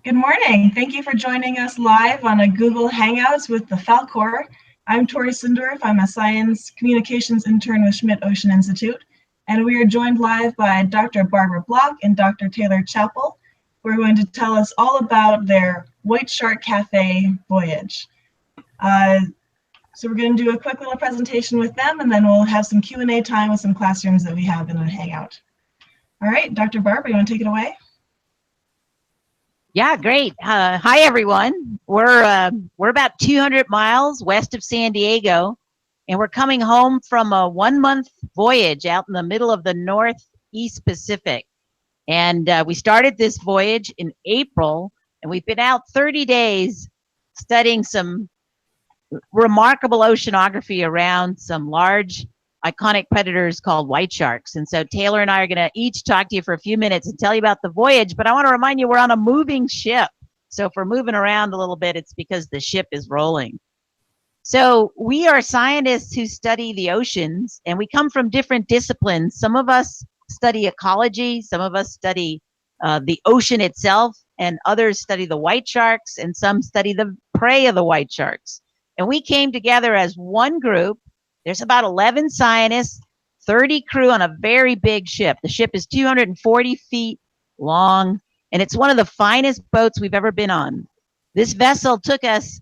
Good morning. Thank you for joining us live on a Google Hangouts with the Falkor. I'm Tori Sindorf. I'm a science communications intern with Schmidt Ocean Institute, and we are joined live by Dr. Barbara Block and Dr. Taylor Chappell, who are going to tell us all about their White Shark Café voyage. So we're going to do a quick little presentation with them, and then we'll have some Q&A time with some classrooms that we have in a Hangout. All right, Dr. Barbara, you want to take it away? Yeah, great. Hi, everyone. We're about 200 miles west of San Diego, and we're coming home from a 1-month voyage out in the middle of the Northeast Pacific. And we started this voyage in April, and we've been out 30 days studying some remarkable oceanography around some large iconic predators called white sharks. And so Taylor and I are going to each talk to you for a few minutes and tell you about the voyage, but I want to remind you we're on a moving ship. So if we're moving around a little bit, it's because the ship is rolling. So we are scientists who study the oceans, and we come from different disciplines. Some of us study ecology, some of us study the ocean itself, and others study the white sharks, and some study the prey of the white sharks. And we came together as one group. There's about 11 scientists, 30 crew on a very big ship. The ship is 240 feet long, and it's one of the finest boats we've ever been on. This vessel took us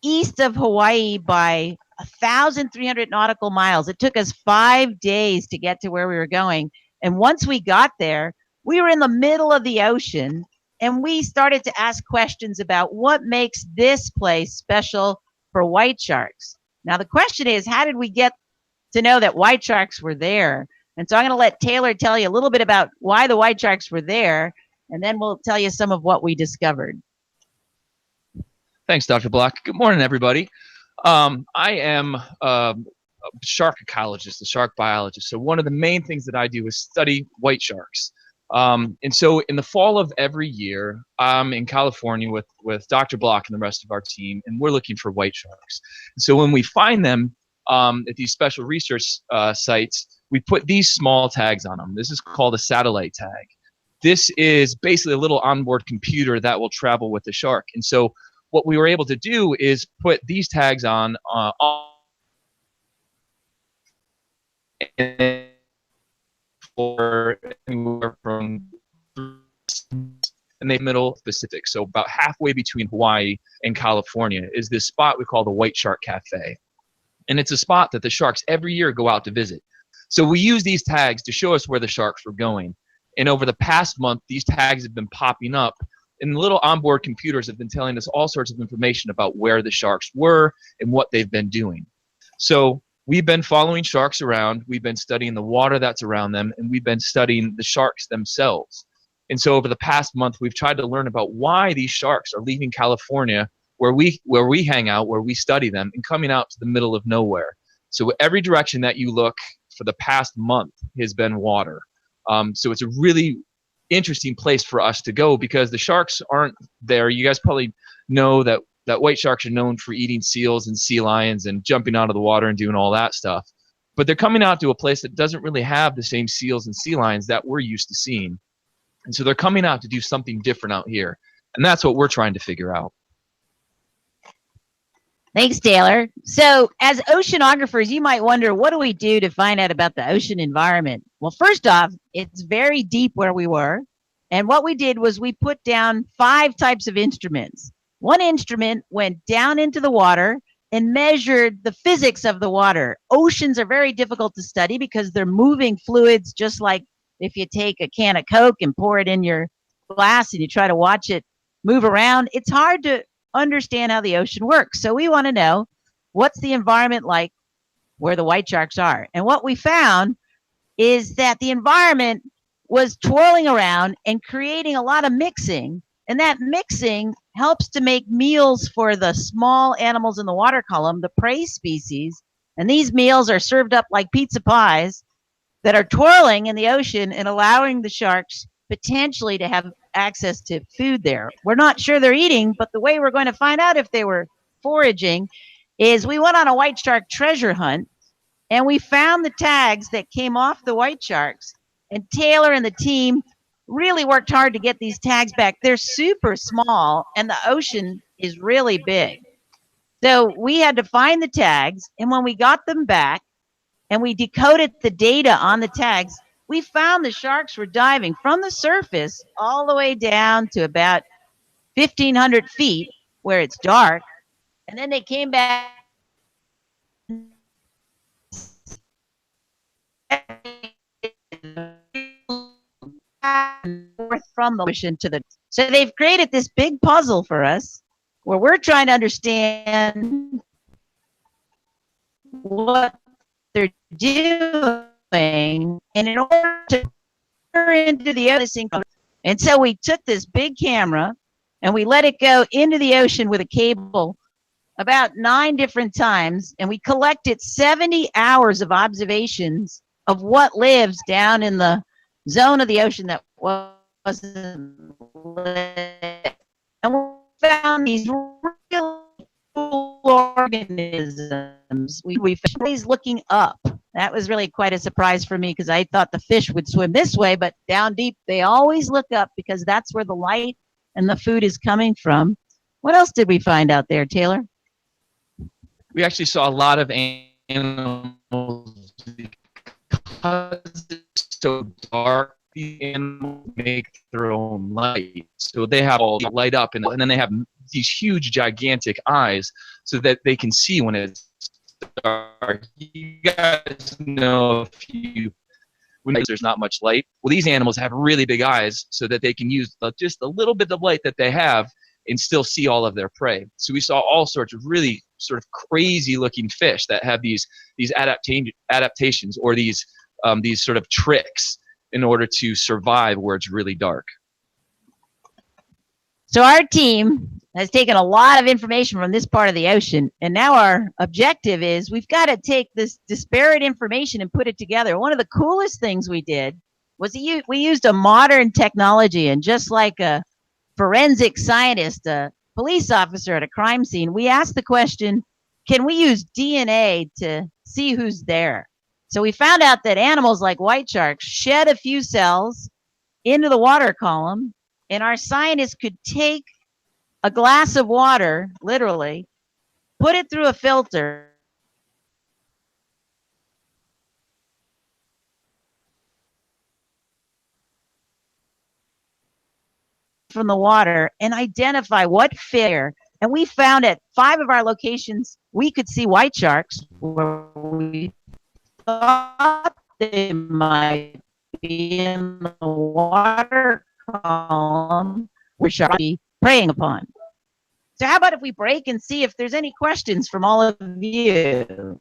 east of Hawaii by 1,300 nautical miles. It took us 5 days to get to where we were going. And once we got there, we were in the middle of the ocean, and we started to ask questions about what makes this place special for white sharks. Now, the question is, how did we get to know that white sharks were there? And so I'm going to let Taylor tell you a little bit about why the white sharks were there, and then we'll tell you some of what we discovered. Thanks, Dr. Block. Good morning, everybody. I am a shark ecologist, a shark biologist. So one of the main things that I do is study white sharks. And so in the fall of every year, I'm in California with Dr. Block and the rest of our team, and we're looking for white sharks. And so when we find them at these special research sites, we put these small tags on them. This is called a satellite tag. This is basically a little onboard computer that will travel with the shark. And so what we were able to do is put these tags on for anywhere from in the middle Pacific. So about halfway between Hawaii and California is this spot we call the White Shark Café. And it's a spot that the sharks every year go out to visit. So we use these tags to show us where the sharks were going. And over the past month, these tags have been popping up, and the little onboard computers have been telling us all sorts of information about where the sharks were and what they've been doing. So we've been following sharks around, we've been studying the water that's around them, and we've been studying the sharks themselves. And so over the past month, we've tried to learn about why these sharks are leaving California, where we hang out, where we study them, and coming out to the middle of nowhere. So every direction that you look for the past month has been water. So it's a really interesting place for us to go because the sharks aren't there. You guys probably know that white sharks are known for eating seals and sea lions and jumping out of the water and doing all that stuff. But they're coming out to a place that doesn't really have the same seals and sea lions that we're used to seeing. And so they're coming out to do something different out here. And that's what we're trying to figure out. Thanks, Taylor. So as oceanographers, you might wonder, what do we do to find out about the ocean environment? Well, first off, it's very deep where we were. And what we did was we put down 5 types of instruments. One instrument went down into the water and measured the physics of the water. Oceans are very difficult to study because they're moving fluids, just like if you take a can of Coke and pour it in your glass and you try to watch it move around. It's hard to understand how the ocean works. So we want to know, what's the environment like where the white sharks are? And what we found is that the environment was twirling around and creating a lot of mixing. And that mixing helps to make meals for the small animals in the water column, the prey species. And these meals are served up like pizza pies that are twirling in the ocean and allowing the sharks potentially to have access to food there. We're not sure they're eating, but the way we're going to find out if they were foraging is we went on a white shark treasure hunt, and we found the tags that came off the white sharks, and Taylor and the team really worked hard to get these tags back. They're super small, and the ocean is really big. So we had to find the tags, and when we got them back and we decoded the data on the tags, we found the sharks were diving from the surface all the way down to about 1,500 feet where it's dark, and then they came back from the ocean to the. So they've created this big puzzle for us where we're trying to understand what they're doing, and in order to into the ocean, and so we took this big camera and we let it go into the ocean with a cable about 9 different times, and we collected 70 hours of observations of what lives down in the zone of the ocean that wasn't lit. And we found these really cool organisms. We found these looking up. That was really quite a surprise for me because I thought the fish would swim this way, but down deep, they always look up because that's where the light and the food is coming from. What else did we find out there, Taylor? We actually saw a lot of animals because it's so dark. These animals make their own light, so they have all light up, and then they have these huge, gigantic eyes, so that they can see when it's dark. You guys know when there's not much light. Well, these animals have really big eyes, so that they can use just a little bit of light that they have and still see all of their prey. So we saw all sorts of really sort of crazy looking fish that have these adaptations or these sort of tricks in order to survive where it's really dark. So our team has taken a lot of information from this part of the ocean, and now our objective is we've got to take this disparate information and put it together. One of the coolest things we did was we used a modern technology, and just like a forensic scientist, a police officer at a crime scene, we asked the question, can we use DNA to see who's there? So we found out that animals like white sharks shed a few cells into the water column, and our scientists could take a glass of water, literally, put it through a filter, from the water, and identify what fish. And we found at 5 of our locations, we could see white sharks where we thought they might be in the water column where sharks be preying upon. So how about if we break and see if there's any questions from all of you?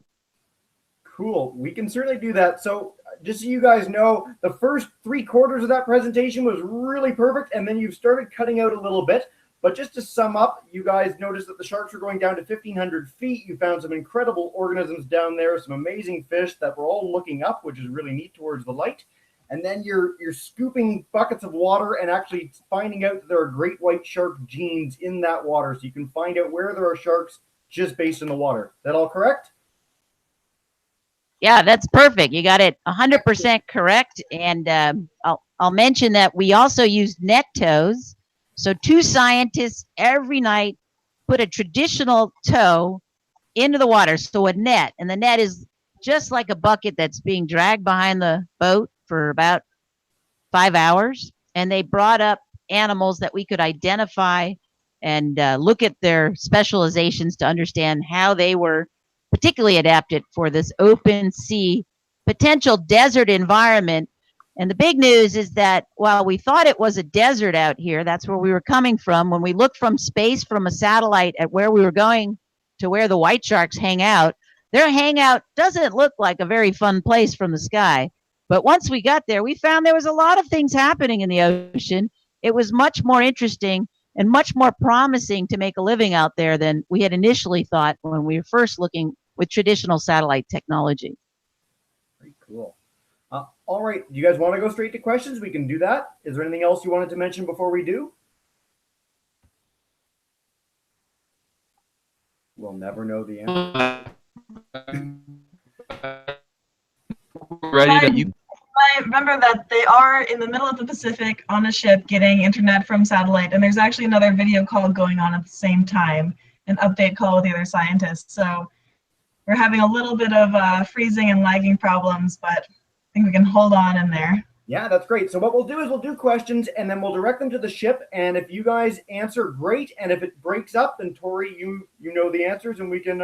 Cool. We can certainly do that. So just so you guys know, the first 3/4 of that presentation was really perfect, and then you've started cutting out a little bit. But just to sum up, you guys noticed that the sharks were going down to 1,500 feet. You found some incredible organisms down there, some amazing fish that were all looking up, which is really neat towards the light. And then you're scooping buckets of water and actually finding out that there are great white shark genes in that water. So you can find out where there are sharks just based on the water. Is that all correct? Yeah, that's perfect. You got it 100% correct. And I'll mention that we also used net tows. So 2 scientists every night put a traditional tow into the water, so a net. And the net is just like a bucket that's being dragged behind the boat for about 5 hours. And they brought up animals that we could identify and look at their specializations to understand how they were particularly adapted for this open sea, potential desert environment. And the big news is that while we thought it was a desert out here, that's where we were coming from. When we looked from space from a satellite at where we were going to where the white sharks hang out, their hangout doesn't look like a very fun place from the sky. But once we got there, we found there was a lot of things happening in the ocean. It was much more interesting and much more promising to make a living out there than we had initially thought when we were first looking with traditional satellite technology. Very cool. All right. Do you guys want to go straight to questions? We can do that. Is there anything else you wanted to mention before we do? We'll never know the answer. Ready to you? I remember that they are in the middle of the Pacific on a ship getting internet from satellite, and there's actually another video call going on at the same time, an update call with the other scientists. So we're having a little bit of freezing and lagging problems, but I think we can hold on in there. Yeah, that's great. So what we'll do is we'll do questions, and then we'll direct them to the ship. And if you guys answer, great. And if it breaks up, then Tori, you know the answers, and we can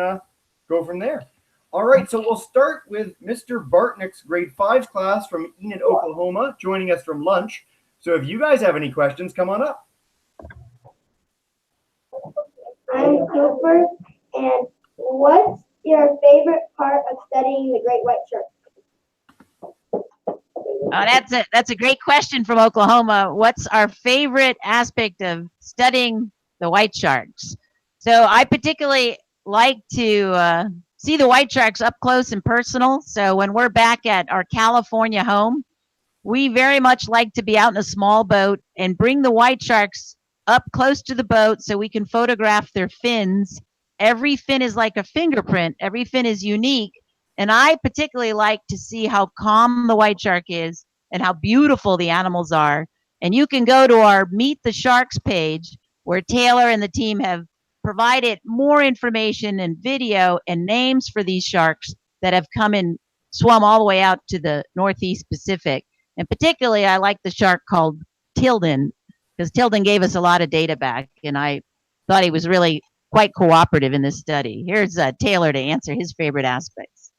go from there. All right, so we'll start with Mr. Bartnick's grade 5 class from Enid, Oklahoma, joining us from lunch. So if you guys have any questions, come on up. I'm Cooper, and what's your favorite part of studying the great white shark? Oh, that's a great question from Oklahoma. What's our favorite aspect of studying the white sharks? So I particularly like to see the white sharks up close and personal. So when we're back at our California home, we very much like to be out in a small boat and bring the white sharks up close to the boat so we can photograph their fins. Every fin is like a fingerprint. Every fin is unique. And I particularly like to see how calm the white shark is and how beautiful the animals are. And you can go to our Meet the Sharks page where Taylor and the team have provided more information and video and names for these sharks that have come and swum all the way out to the Northeast Pacific. And particularly, I like the shark called Tilden, because Tilden gave us a lot of data back, and I thought he was really quite cooperative in this study. Here's Taylor to answer his favorite aspects.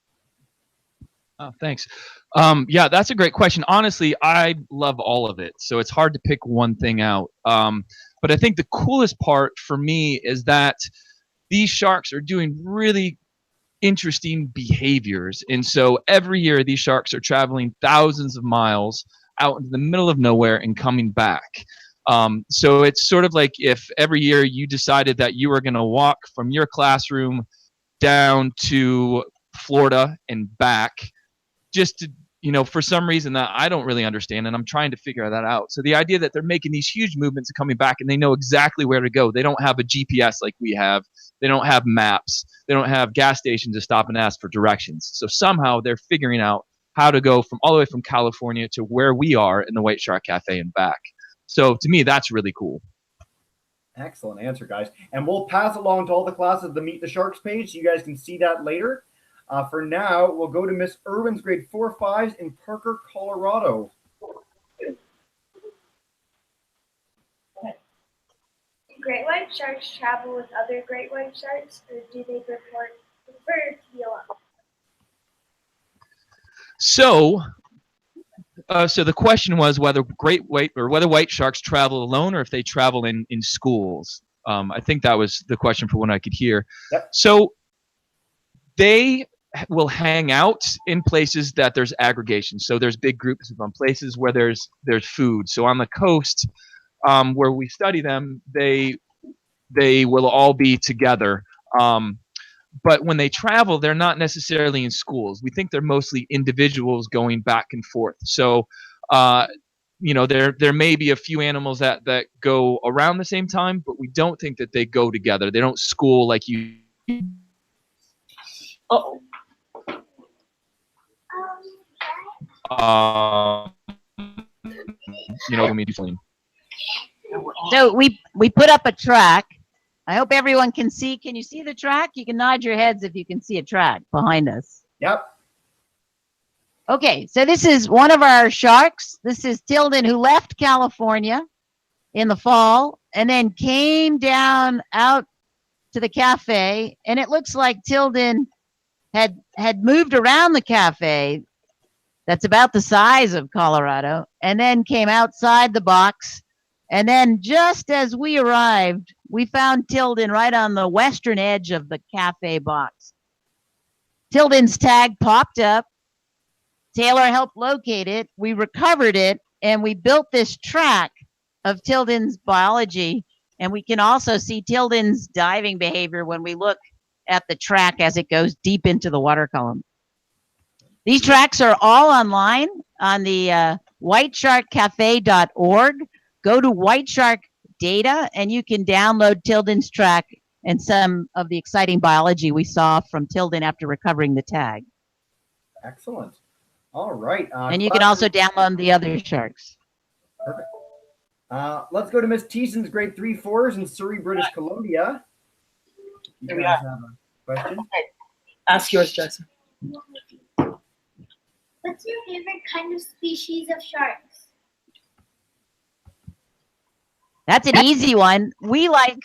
Oh, thanks. Yeah, that's a great question. Honestly, I love all of it, so it's hard to pick one thing out. But I think the coolest part for me is that these sharks are doing really interesting behaviors. And so every year these sharks are traveling thousands of miles out into the middle of nowhere and coming back. So it's sort of like if every year you decided that you were going to walk from your classroom down to Florida and back, just to, for some reason that I don't really understand, and I'm trying to figure that out. So the idea that they're making these huge movements and coming back, and they know exactly where to go. They don't have a GPS like we have. They don't have maps. They don't have gas stations to stop and ask for directions. So somehow they're figuring out how to go from all the way from California to where we are in the White Shark Cafe and back. So to me, that's really cool. Excellent answer, guys. And we'll pass along to all the classes the Meet the Sharks page, so you guys can see that later. For now, we'll go to Miss Irwin's grade 4-5s in Parker, Colorado. Do great white sharks travel with other great white sharks, or do they prefer to be alone? So the question was whether white sharks travel alone or if they travel in schools. I think that was the question for what I could hear. Yep. So they will hang out in places that there's aggregation. So there's big groups of them, places where there's food. So on the coast, where we study them, they will all be together. But when they travel, they're not necessarily in schools. We think they're mostly individuals going back and forth. So, there may be a few animals that go around the same time, but we don't think that they go together. They don't school like you. Oh. So we put up a track. I hope everyone can see. Can you see the track? You can nod your heads if you can see a track behind us. Yep. Okay, so this is one of our sharks. This is Tilden, who left California in the fall and then came down out to the cafe. And it looks like Tilden had moved around the cafe. That's about the size of Colorado, and then came outside the box. And then just as we arrived, we found Tilden right on the western edge of the cafe box. Tilden's tag popped up. Taylor helped locate it. We recovered it, and we built this track of Tilden's biology. And we can also see Tilden's diving behavior when we look at the track as it goes deep into the water column. These tracks are all online on the whitesharkcafe.org. Go to White Shark Data, and you can download Tilden's track and some of the exciting biology we saw from Tilden after recovering the tag. Excellent. All right. And you can also download the other sharks. Perfect. Let's go to Miss Teeson's grade 3-4s in Surrey, British Columbia. You we guys are. have a question? Okay. Ask yours, Jesse. What's your favorite kind of species of sharks? That's an easy one. We like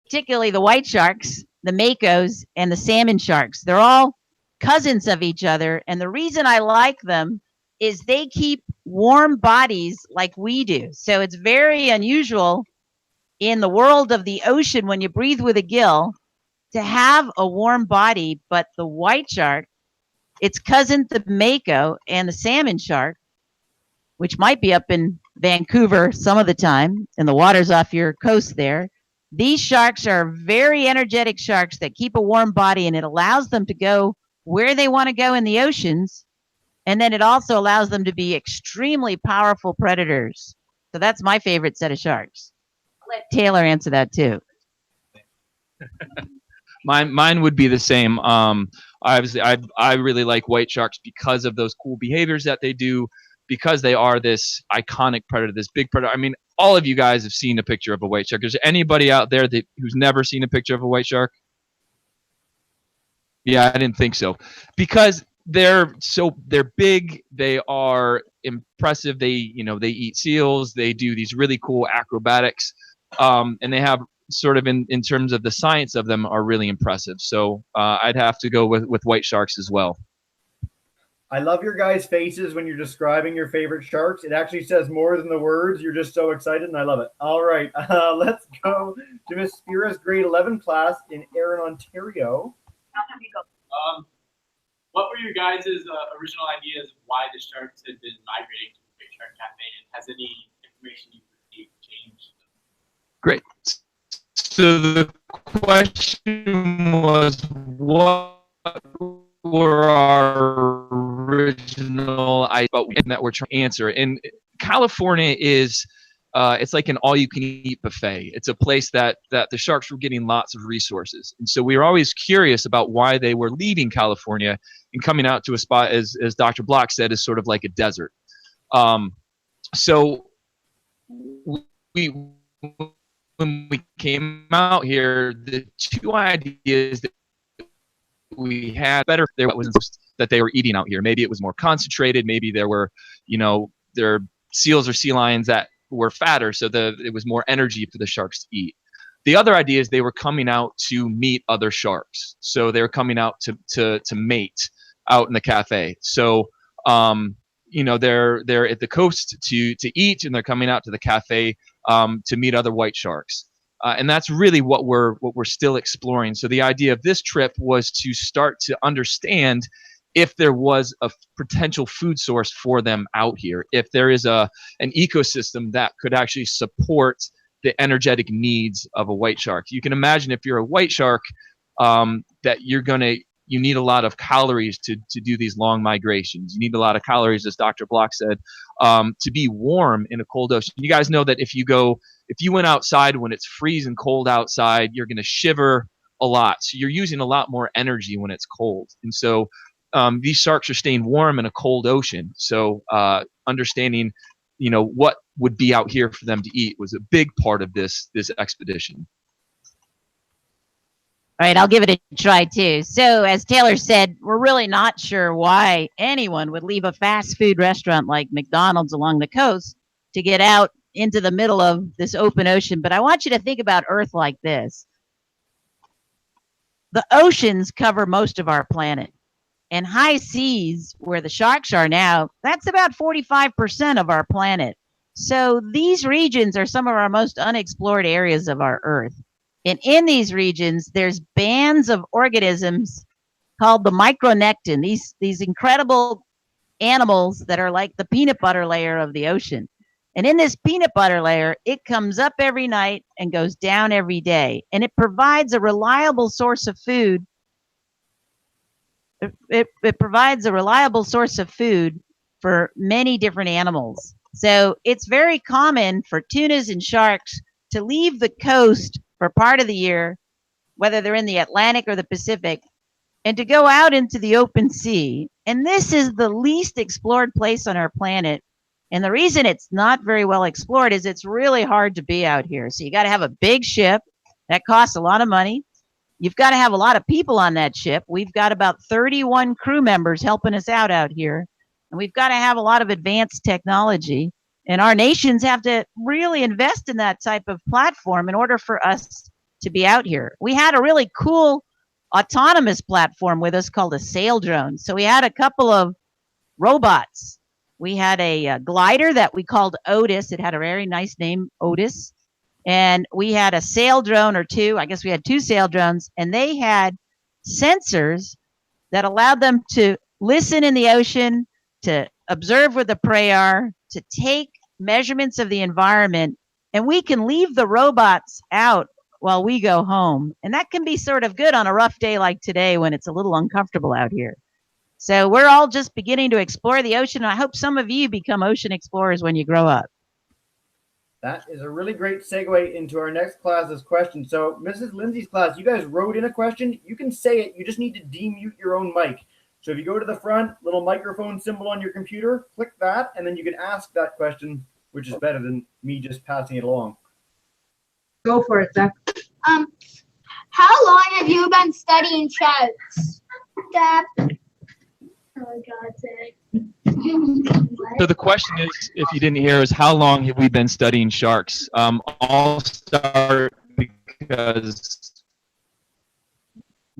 particularly the white sharks, the makos, and the salmon sharks. They're all cousins of each other. And the reason I like them is they keep warm bodies like we do. So it's very unusual in the world of the ocean when you breathe with a gill to have a warm body. But the white shark, its cousin, the mako, and the salmon shark, which might be up in Vancouver some of the time, and the water's off your coast there. These sharks are very energetic sharks that keep a warm body, and it allows them to go where they want to go in the oceans. And then it also allows them to be extremely powerful predators. So that's my favorite set of sharks. I'll let Taylor answer that too. Mine would be the same. Obviously, I really like white sharks because of those cool behaviors that they do, because they are this iconic predator, this big predator. I mean, all of you guys have seen a picture of a white shark. Is there anybody out there who's never seen a picture of a white shark? Yeah, I didn't think so. Because they're big, they are impressive. They eat seals, they do these really cool acrobatics, and they have sort of in terms of the science of them are really impressive. So I'd have to go with white sharks as well. I love your guys' faces when you're describing your favorite sharks. It actually says more than the words. You're just so excited, and I love it. All right, let's go to Miss Spira's grade 11 class in Erin, Ontario. What were your guys' original ideas of why the sharks had been migrating to the Great Shark Cafe, and has any information you received changed? Great. So the question was, what were our original ideas that we're trying to answer? And California is it's like an all-you-can-eat buffet. It's a place that the sharks were getting lots of resources, and so we were always curious about why they were leaving California and coming out to a spot, as Dr. Block said, is sort of like a desert. So when we came out here, the two ideas that we had better there was that they were eating out here. Maybe it was more concentrated. Maybe there were, there seals or sea lions that were fatter, so it was more energy for the sharks to eat. The other idea is they were coming out to meet other sharks. So they were coming out to mate out in the cafe. So they're at the coast to eat, and they're coming out to the cafe to meet other white sharks. And that's really what we're still exploring. So the idea of this trip was to start to understand if there was a potential food source for them out here, if there is an ecosystem that could actually support the energetic needs of a white shark. You can imagine if you're a white shark, that you need a lot of calories to do these long migrations. You need a lot of calories, as Dr. Block said, to be warm in a cold ocean. You guys know that if you went outside when it's freezing cold outside, you're going to shiver a lot. So you're using a lot more energy when it's cold. And so these sharks are staying warm in a cold ocean. So understanding, what would be out here for them to eat was a big part of this expedition. All right, I'll give it a try too. So as Taylor said, we're really not sure why anyone would leave a fast food restaurant like McDonald's along the coast to get out into the middle of this open ocean. But I want you to think about Earth like this. The oceans cover most of our planet. And high seas, where the sharks are now, that's about 45% of our planet. So these regions are some of our most unexplored areas of our Earth. And in these regions, there's bands of organisms called the micronectin, these incredible animals that are like the peanut butter layer of the ocean. And in this peanut butter layer, it comes up every night and goes down every day. And it provides a reliable source of food. It provides a reliable source of food for many different animals. So it's very common for tunas and sharks to leave the coast for part of the year, whether they're in the Atlantic or the Pacific, and to go out into the open sea. And this is the least explored place on our planet. And the reason it's not very well explored is it's really hard to be out here. So you got to have a big ship that costs a lot of money. You've got to have a lot of people on that ship. We've got about 31 crew members helping us out here. And we've got to have a lot of advanced technology. And our nations have to really invest in that type of platform in order for us to be out here. We had a really cool autonomous platform with us called a sail drone. So we had a couple of robots. We had a glider that we called Otis. It had a very nice name, Otis. And we had a sail drone or two. I guess we had two sail drones, and they had sensors that allowed them to listen in the ocean, to observe where the prey are, to take measurements of the environment, and we can leave the robots out while we go home. And that can be sort of good on a rough day like today when it's a little uncomfortable out here. So we're all just beginning to explore the ocean. And I hope some of you become ocean explorers when you grow up. That is a really great segue into our next class's question. So Mrs. Lindsay's class, you guys wrote in a question. You can say it. You just need to demute your own mic. So if you go to the front, little microphone symbol on your computer, click that, and then you can ask that question, which is better than me just passing it along. Go for it, Zach. How long have you been studying sharks? Dad. Oh, God's sake. So the question is, if you didn't hear, is how long have we been studying sharks? I'll start because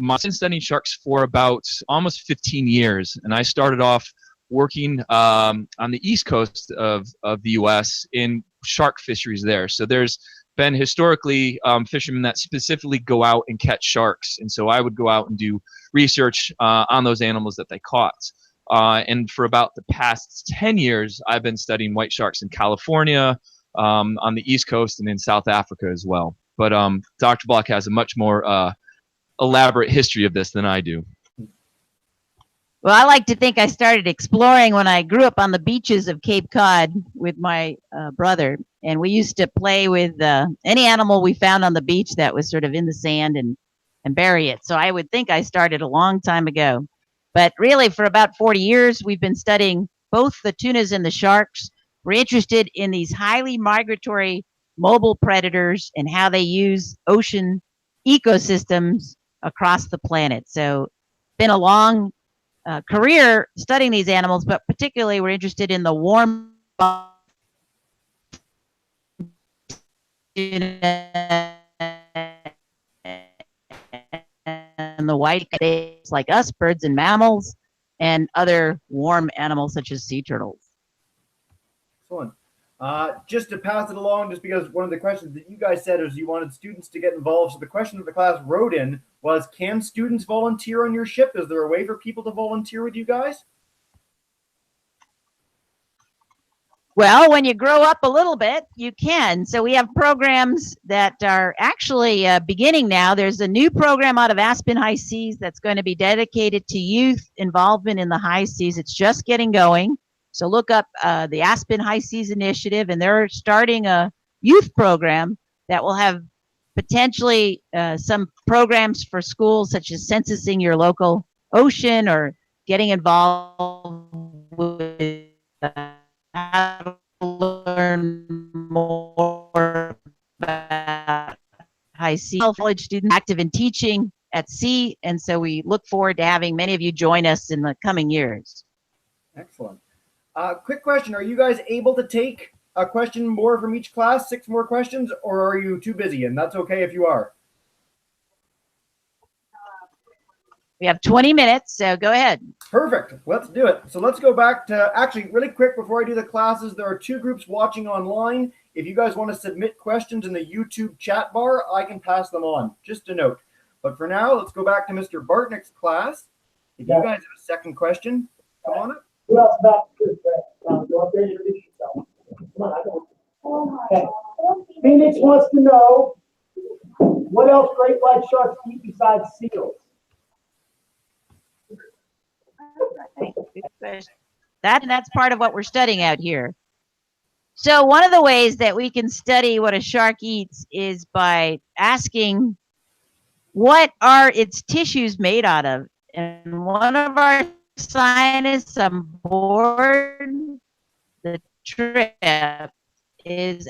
I've been studying sharks for about almost 15 years, and I started off working on the east coast of the U.S. in shark fisheries there. So there's been historically fishermen that specifically go out and catch sharks, and so I would go out and do research on those animals that they caught. And for about the past 10 years, I've been studying white sharks in California, on the East Coast, and in South Africa as well. But Dr. Block has a much more elaborate history of this than I do. Well, I like to think I started exploring when I grew up on the beaches of Cape Cod with my brother. And we used to play with any animal we found on the beach that was sort of in the sand and bury it. So I would think I started a long time ago. But really, for about 40 years, we've been studying both the tunas and the sharks. We're interested in these highly migratory mobile predators and how they use ocean ecosystems across the planet. So it's been a long career studying these animals, but particularly we're interested in the warm and the white things like us, birds and mammals, and other warm animals such as sea turtles. Excellent. Just to pass it along, just because one of the questions that you guys said is you wanted students to get involved. So the question that the class wrote in was, can students volunteer on your ship? Is there a way for people to volunteer with you guys? Well, when you grow up a little bit, you can. So we have programs that are actually beginning now. There's a new program out of Aspen High Seas that's going to be dedicated to youth involvement in the high seas. It's just getting going. So look up the Aspen High Seas Initiative, and they're starting a youth program that will have potentially some programs for schools, such as censusing your local ocean or getting involved with how to learn more about high sea. College students active in teaching at sea, and so we look forward to having many of you join us in the coming years. Excellent. Quick question. Are you guys able to take a question more from each class, 6 more questions, or are you too busy? And that's okay if you are. We have 20 minutes, so go ahead. Perfect. Let's do it. So let's go back to, actually, really quick before I do the classes, there are 2 groups watching online. If you guys want to submit questions in the YouTube chat bar, I can pass them on, just a note. But for now, let's go back to Mr. Bartnick's class. If you guys have a second question, come on up. Who else back to go up there and introduce yourself. Come on, I don't. Okay. Phoenix wants to know, what else great white sharks eat besides seals? That's part of what we're studying out here. So one of the ways that we can study what a shark eats is by asking, what are its tissues made out of? And one of our scientists on board the trip is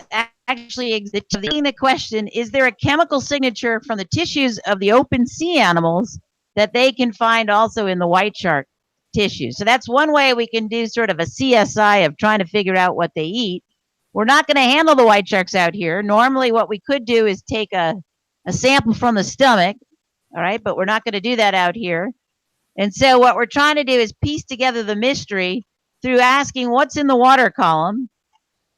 actually examining the question, is there a chemical signature from the tissues of the open sea animals that they can find also in the white shark tissue? So that's one way we can do sort of a CSI of trying to figure out what they eat. We're not going to handle the white sharks out here. Normally what we could do is take a sample from the stomach, all right, but we're not going to do that out here. And so what we're trying to do is piece together the mystery through asking what's in the water column.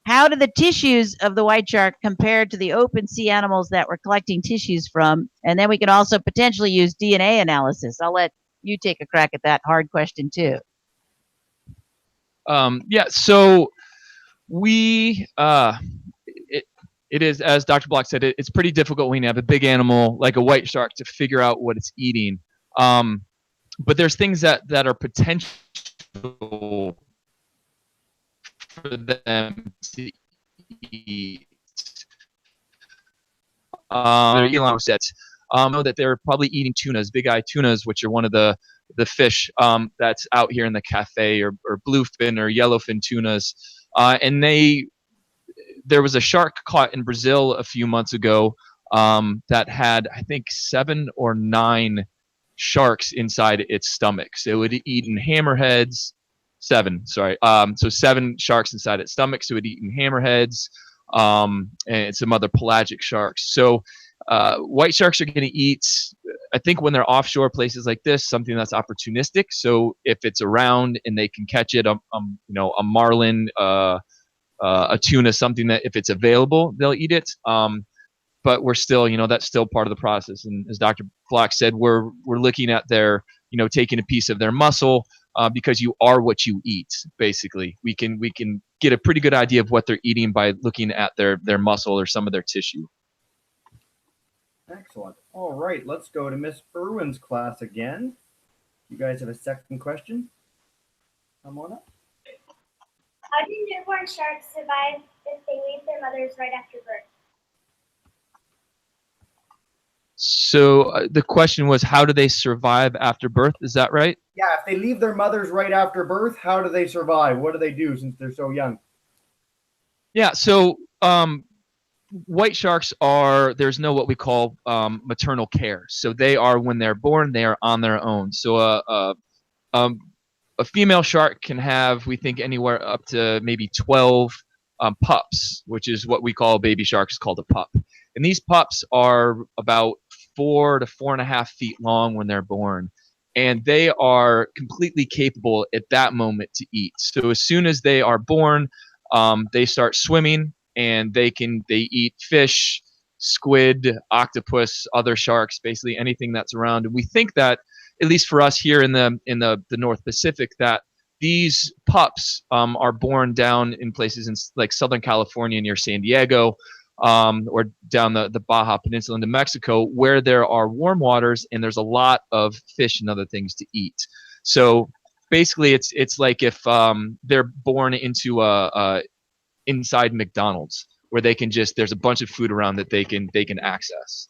How do the tissues of the white shark compare to the open sea animals that we're collecting tissues from? And then we can also potentially use DNA analysis. I'll let you take a crack at that hard question too. Yeah, so we, it is, as Dr. Block said, it's pretty difficult when you have a big animal like a white shark to figure out what it's eating. But there's things that are potential for them to eat. Elon said, know that they're probably eating tunas, big-eye tunas, which are one of the fish that's out here in the cafe, or bluefin or yellowfin tunas. And there was a shark caught in Brazil a few months ago that had, I think, 7 or 9 sharks inside its stomach. So it had eaten hammerheads. 7, sorry. So 7 sharks inside its stomach. So it had eaten hammerheads and some other pelagic sharks. So white sharks are going to eat, I think, when they're offshore places like this, something that's opportunistic. So if it's around and they can catch it, you know, a marlin, a tuna, something that if it's available, they'll eat it. But we're still, you know, that's still part of the process. And as Dr. Block said, we're looking at their, you know, taking a piece of their muscle, because you are what you eat. Basically, we can get a pretty good idea of what they're eating by looking at their muscle or some of their tissue. Excellent. All right, let's go to Miss Irwin's class again. You guys have a second question? Come on up. How do newborn sharks survive if they leave their mothers right after birth? So the question was, how do they survive after birth? Is that right? Yeah, if they leave their mothers right after birth, how do they survive? What do they do since they're so young? Yeah, so white sharks are, there's no what we call maternal care. So they are, when they're born, they are on their own. So a female shark can have, we think, anywhere up to maybe 12 pups, which is what we call a baby shark, is called a pup. And these pups are about 4 to 4.5 feet long when they're born. And they are completely capable at that moment to eat. So as soon as they are born, they start swimming, and they eat fish, squid, octopus, other sharks, basically anything that's around. And we think that, at least for us here in the North Pacific, that these pups are born down in places in like Southern California near San Diego, or down the Baja Peninsula into Mexico, where there are warm waters and there's a lot of fish and other things to eat. So basically, it's like if they're born into inside McDonald's, where they can just, there's a bunch of food around that they can access.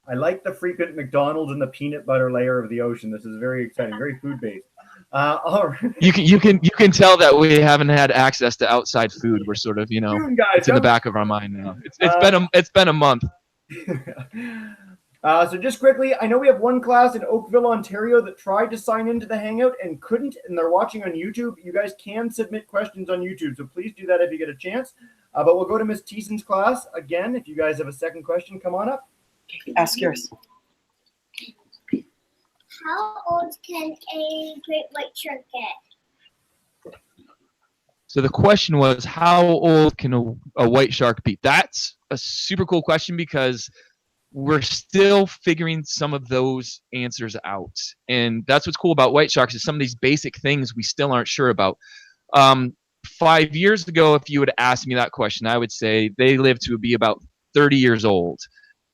I like the frequent McDonald's and the peanut butter layer of the ocean. This is very exciting, very food based. All right. You can tell that we haven't had access to outside food. We're sort of, you know, it's in the back of our mind now. It's been a month. So just quickly, I know we have one class in Oakville, Ontario that tried to sign into the Hangout and couldn't, and they're watching on YouTube. You guys can submit questions on YouTube, so please do that if you get a chance. But we'll go to Miss Thiessen's class again. If you guys have a second question, come on up. Ask yours. How old can a great white shark get? So the question was, how old can a white shark be? That's a super cool question, because we're still figuring some of those answers out. And that's what's cool about white sharks, is some of these basic things we still aren't sure about. 5 years ago, if you would ask me that question, I would say they live to be about 30 years old.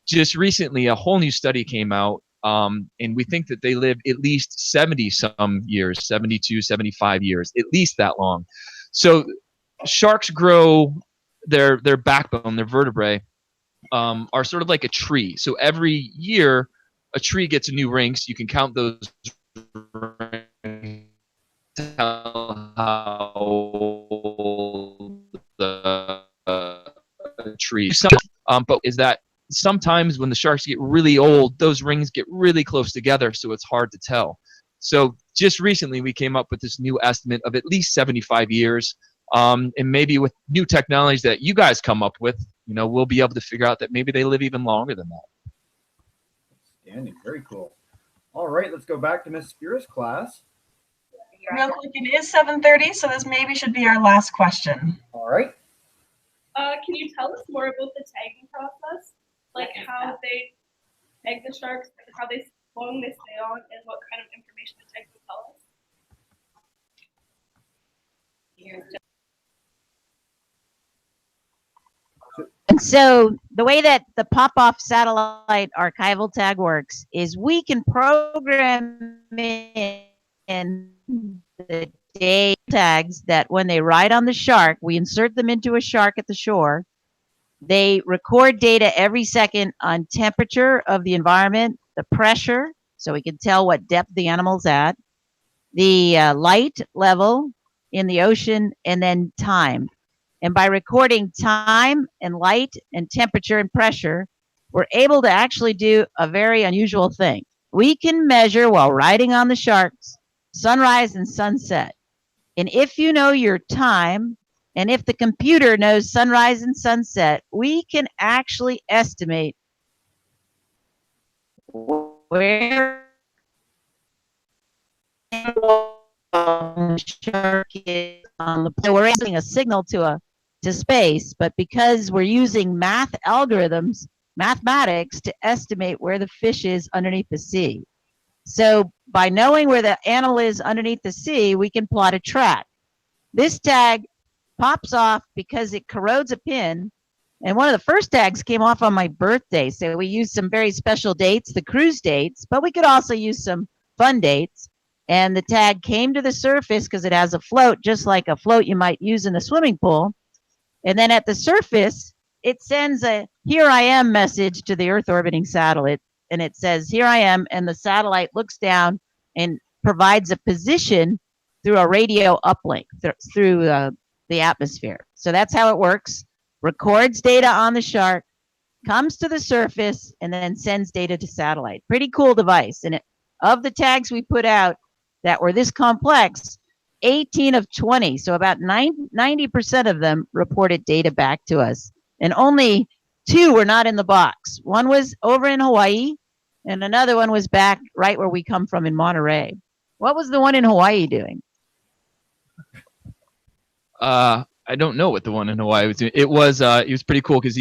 Just recently, a whole new study came out, and we think that they live at least 70 some years, 72, 75 years, at least that long. So sharks grow their backbone, their vertebrae, are sort of like a tree. So every year, a tree gets a new ring, so you can count those rings, tell how old the tree. But is that sometimes when the sharks get really old, those rings get really close together, so it's hard to tell. So just recently, we came up with this new estimate of at least 75 years. And maybe with new technologies that you guys come up with, we'll be able to figure out that maybe they live even longer than that. Outstanding. Very cool. All right, let's go back to Miss Spears' class. Real quick, it is 7:30, so this maybe should be our last question. All right. Can you tell us more about the tagging process? Like how they tag the sharks, how long they stay on, and what kind of information the tags will tell us? And so the way that the pop-off satellite archival tag works is we can program in the day tags that when they ride on the shark, we insert them into a shark at the shore. They record data every second on temperature of the environment, the pressure, so we can tell what depth the animal's at, the light level in the ocean, and then time. And by recording time and light and temperature and pressure, we're able to actually do a very unusual thing. We can measure while riding on the sharks, sunrise and sunset. And if you know your time, and if the computer knows sunrise and sunset, we can actually estimate where the shark is on the. So we're sending a signal to space, but because we're using mathematics to estimate where the fish is underneath the sea. So by knowing where the animal is underneath the sea, we can plot a track. This tag pops off because it corrodes a pin. And one of the first tags came off on my birthday. So we used some very special dates, the cruise dates, but we could also use some fun dates. And the tag came to the surface because it has a float, just like a float you might use in a swimming pool. And then at the surface, it sends a "here I am" message to the Earth orbiting satellite. And it says, "here I am." And the satellite looks down and provides a position through a radio uplink through the atmosphere. So that's how it works. Records data on the shark, comes to the surface, and then sends data to satellite. Pretty cool device. And of the tags we put out that were this complex, 18 of 20, so about 90% of them reported data back to us. And only 2 were not in the box. One was over in Hawaii, and another one was back right where we come from in Monterey. What was the one in Hawaii doing? I don't know what the one in Hawaii was doing. It was pretty cool because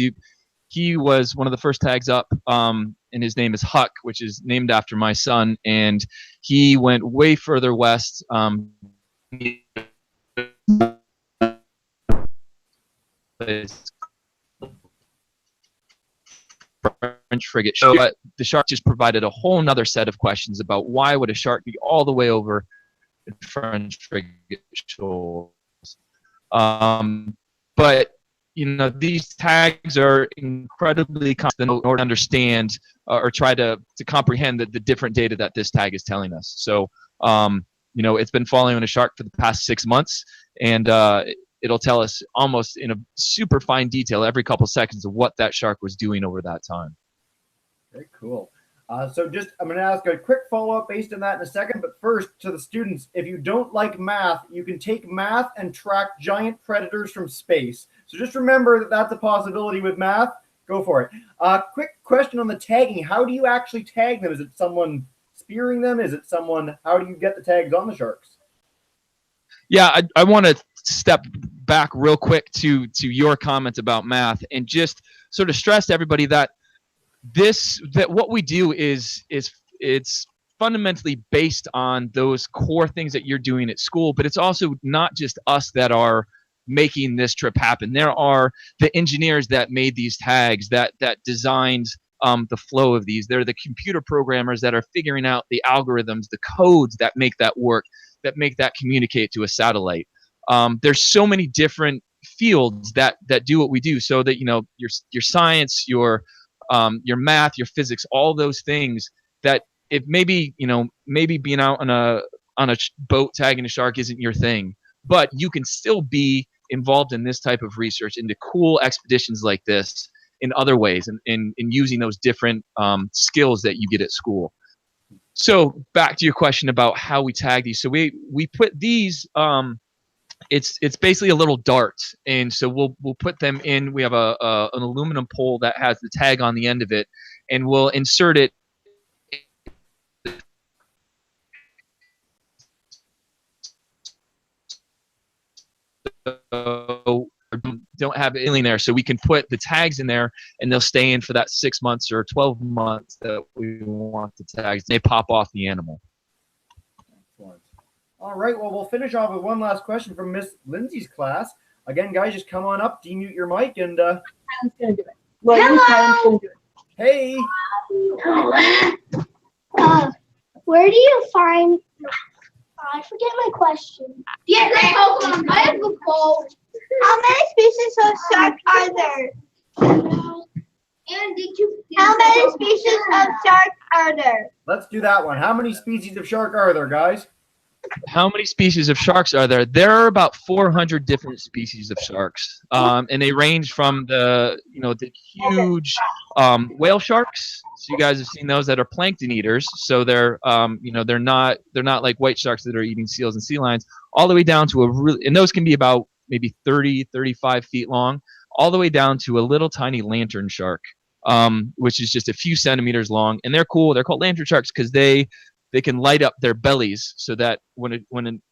he was one of the first tags up, and his name is Huck, which is named after my son, and he went way further west. French frigate. So the shark just provided a whole nother set of questions about why would a shark be all the way over the French frigate shoals. But these tags are incredibly complex in order to understand or try to comprehend the different data that this tag is telling us. So it's been following a shark for the past 6 months, and it'll tell us almost in a super fine detail every couple seconds of what that shark was doing over that time. Very cool. So I'm going to ask a quick follow-up based on that in a second, but first to the students, if you don't like math, you can take math and track giant predators from space. So just remember that that's a possibility with math. Go for it. Quick question on the tagging. How do you actually tag them? Is it someone spearing them? Is it someone, how do you get the tags on the sharks? Yeah, I want to step back real quick to your comments about math and just sort of stress to everybody that what we do is it's fundamentally based on those core things that you're doing at school, but it's also not just us that are making this trip happen. There are the engineers that made these tags, that designed the flow of these. They're the computer programmers that are figuring out the algorithms, the codes that make that work, that make that communicate to a satellite. There's so many different fields that do what we do, so that your science, your math, your physics, all those things that if maybe, maybe being out on a boat tagging a shark isn't your thing, but you can still be involved in this type of research, into cool expeditions like this in other ways, and in using those different skills that you get at school. So back to your question about how we tag these. So we put these, it's basically a little dart, and so we'll put them in. We have an aluminum pole that has the tag on the end of it, and we'll insert it don't have it in there, so we can put the tags in there, and they'll stay in for that 6 months or 12 months that we want the tags. They pop off the animal. Excellent. All right, well, we'll finish off with one last question from Miss Lindsay's class. Again, guys, just come on up, demute your mic, and Kylan's gonna do it. Well, Kylan's gonna do it. hey. Where do you find? I forget my question. Yeah, hold on. I have a goal. How many species of shark are there? And did you? How many species of shark are there? Let's do that one. How many species of shark are there, guys? How many species of sharks are there? There are about 400 different species of sharks, and they range from the huge whale sharks. So you guys have seen those that are plankton eaters. So they're they're not like white sharks that are eating seals and sea lions. All the way down to and those can be about maybe 30, 35 feet long, all the way down to a little tiny lantern shark, which is just a few centimeters long, and they're cool. They're called lantern sharks because they can light up their bellies so that when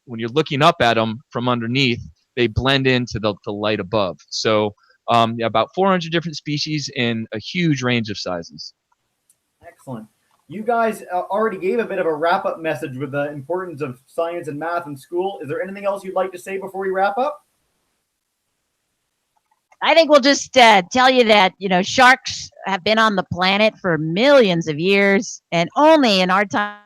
you're looking up at them from underneath, they blend into the light above. So about 400 different species in a huge range of sizes. Excellent. You guys already gave a bit of a wrap-up message with the importance of science and math in school. Is there anything else you'd like to say before we wrap up? I think we'll just tell you that, sharks have been on the planet for millions of years, and only in our time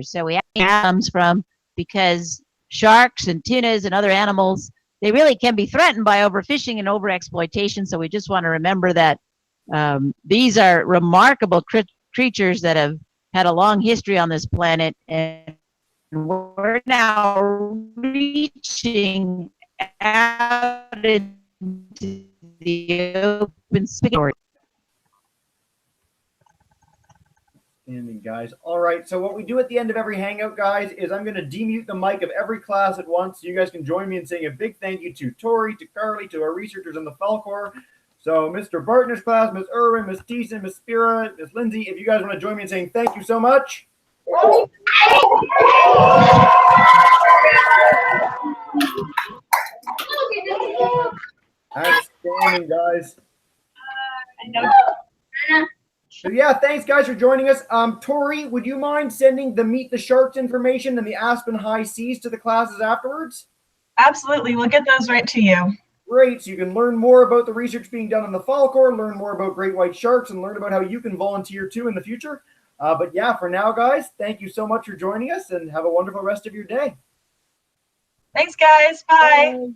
so we have comes from, because sharks and tunas and other animals, they really can be threatened by overfishing and overexploitation. So we just want to remember that these are remarkable creatures that have had a long history on this planet, and we're now reaching out into the open space. Outstanding, guys. All right, so what we do at the end of every hangout, guys, is I'm going to demute the mic of every class at once, so you guys can join me in saying a big thank you to Tori, to Carly, to our researchers in the Falkor. So Mr. Bartner's class, Miss Irwin, Miss Thiessen, Miss Spira, Miss Lindsay, if you guys want to join me in saying thank you so much. Outstanding, guys. So yeah, thanks guys for joining us. Tori, would you mind sending the Meet the Sharks information and the Aspen High Seas to the classes afterwards? Absolutely, we'll get those right to you. Great, so you can learn more about the research being done in the Falkor, learn more about great white sharks, and learn about how you can volunteer too in the future. But yeah, for now, guys, thank you so much for joining us, and have a wonderful rest of your day. Thanks, guys. Bye. Bye.